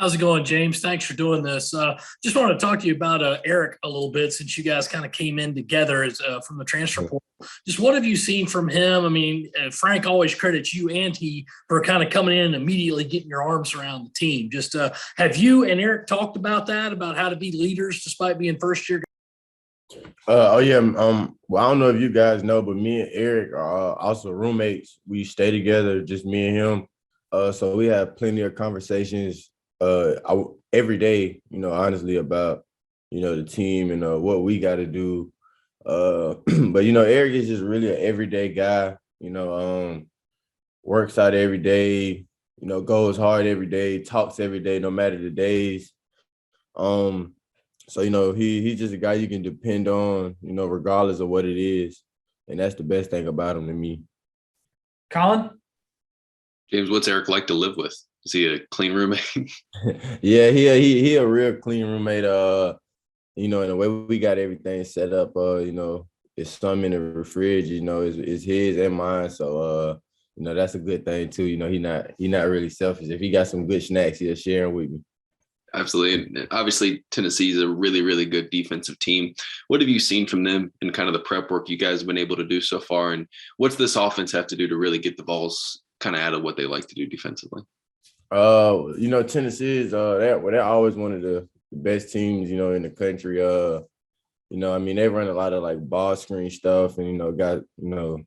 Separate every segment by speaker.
Speaker 1: How's it going, James? Thanks for doing this. Just wanted to talk to you about Eric a little bit since you guys kind of came in together as from the transfer portal. Just what have you seen from him? I mean, Frank always credits you and he for kind of coming in and immediately getting your arms around the team. Just have you and Eric talked about that, about how to be leaders despite being first year?
Speaker 2: Oh yeah. Well, I don't know if you guys know, but me and Eric are also roommates. We stay together, just me and him. So we have plenty of conversations every day, honestly, about, the team and what we got to do. But, Eric is just really an everyday guy, works out every day, goes hard every day, talks every day, no matter the days. So, he's just a guy you can depend on, regardless of what it is. And that's the best thing about him to me.
Speaker 1: Colin?
Speaker 3: James, what's Eric like to live with? Is he a clean roommate?
Speaker 2: Yeah, he a real clean roommate. And the way we got everything set up, it's some in the fridge, is his and mine. So that's a good thing too. He not really selfish. If he got some good snacks, he'll share them with me.
Speaker 3: Absolutely. And obviously, Tennessee is a really, really good defensive team. What have you seen from them in kind of the prep work you guys have been able to do so far? And what's this offense have to do to really get the balls kind of out of what they like to do defensively?
Speaker 2: Tennessee is they're always one of the best teams, in the country. They run a lot of like ball screen stuff and, got,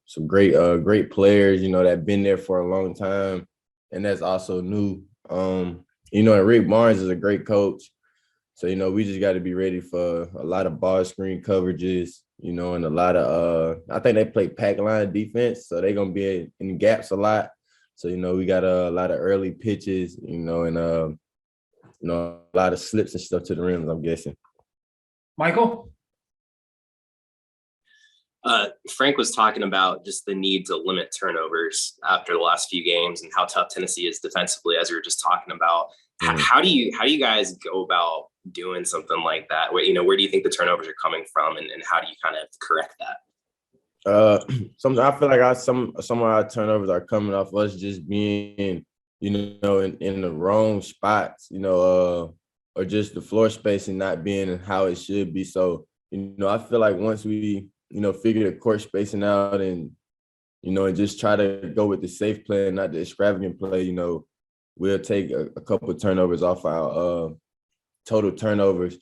Speaker 2: some great players, that been there for a long time. And that's also new. And Rick Barnes is a great coach. So, we just got to be ready for a lot of ball screen coverages, and a lot of I think they play pack line defense. So they're going to be in gaps a lot. So, we got a lot of early pitches, and, a lot of slips and stuff to the rims, I'm guessing.
Speaker 1: Michael?
Speaker 4: Frank was talking about just the need to limit turnovers after the last few games and how tough Tennessee is defensively, as we were just talking about. Mm-hmm. How do you guys go about doing something like that? Where do you think the turnovers are coming from, and how do you kind of correct that?
Speaker 2: I feel like some of our turnovers are coming off us just being, in the wrong spots, or just the floor spacing not being how it should be. So, I feel like once we, figure the court spacing out and, and just try to go with the safe play and not the extravagant play, we'll take a couple of turnovers off our total turnovers.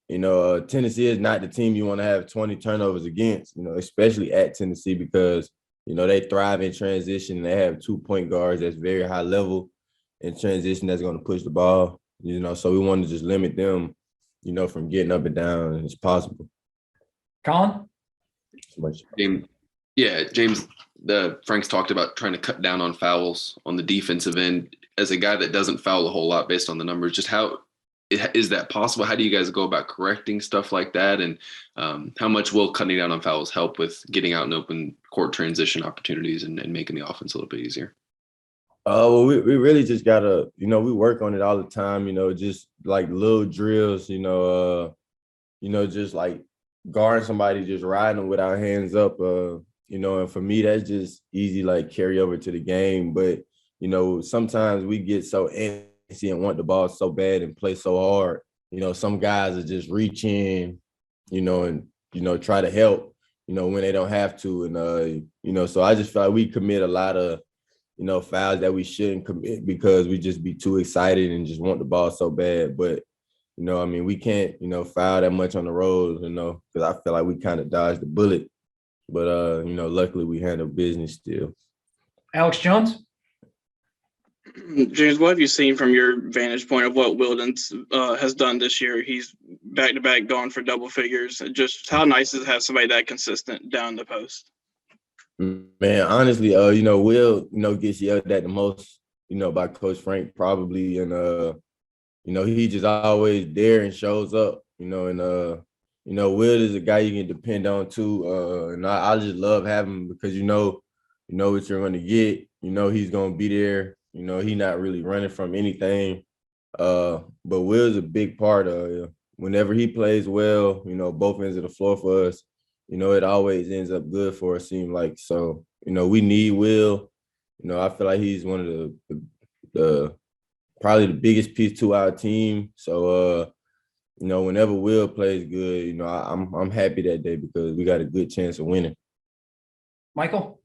Speaker 2: Tennessee is not the team you want to have 20 turnovers against, especially at Tennessee because, they thrive in transition. They have 2 point guards that's very high level in transition that's going to push the ball, so we want to just limit them, from getting up and down as possible.
Speaker 1: Colin?
Speaker 3: James, Frank's talked about trying to cut down on fouls on the defensive end. As a guy that doesn't foul a whole lot based on the numbers, just how is that possible? How do you guys go about correcting stuff like that? And how much will cutting down on fouls help with getting out in open court transition opportunities and making the offense a little bit easier?
Speaker 2: Well, we really just gotta, we work on it all the time, just like little drills, just like guarding somebody, just riding them with our hands up, and for me, that's just easy, like carry over to the game. But, sometimes we get so antsy and want the ball so bad and play so hard. Some guys are just reach in, and, try to help, when they don't have to. And, so I just feel like we commit a lot of, fouls that we shouldn't commit because we just be too excited and just want the ball so bad. But, we can't, foul that much on the road, because I feel like we kind of dodged the bullet. But, luckily we handle business still.
Speaker 1: Alex Jones?
Speaker 5: James, what have you seen from your vantage point of what Wildens has done this year? He's back-to-back gone for double figures. Just how nice is it to have somebody that consistent down the post?
Speaker 2: Man, honestly, Will, gets yelled at the most, by Coach Frank probably. And, he just always there and shows up, and, Will is a guy you can depend on too. And I just love having him because, you know what you're going to get. He's going to be there. He's not really running from anything. But Will's a big part of whenever he plays well, both ends of the floor for us, it always ends up good for us, seem like. So, we need Will. I feel like he's one of the probably the biggest piece to our team. So, you know, whenever Will plays good, you know, I'm happy that day because we got a good chance of winning.
Speaker 6: Michael?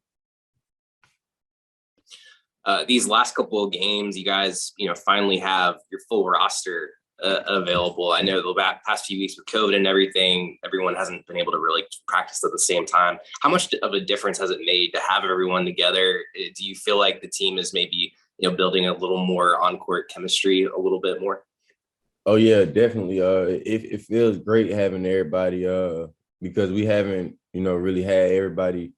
Speaker 4: These last couple of games, you guys, finally have your full roster available. I know the past few weeks with COVID and everything, everyone hasn't been able to really practice at the same time. How much of a difference has it made to have everyone together? Do you feel like the team is maybe, building a little more on-court chemistry a little bit more?
Speaker 2: Oh yeah, definitely. It feels great having everybody because we haven't, really had everybody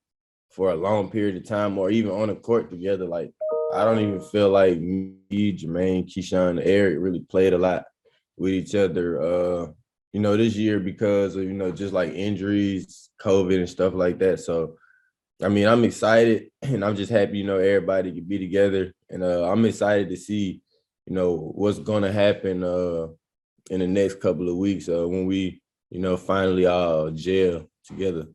Speaker 2: for a long period of time or even on the court together. Like, I don't even feel like me, Jermaine, Keyshawn, Eric really played a lot with each other, this year because of, just like injuries, COVID and stuff like that. So, I mean, I'm excited and I'm just happy, everybody can be together. And I'm excited to see, what's going to happen in the next couple of weeks when we, finally all gel together.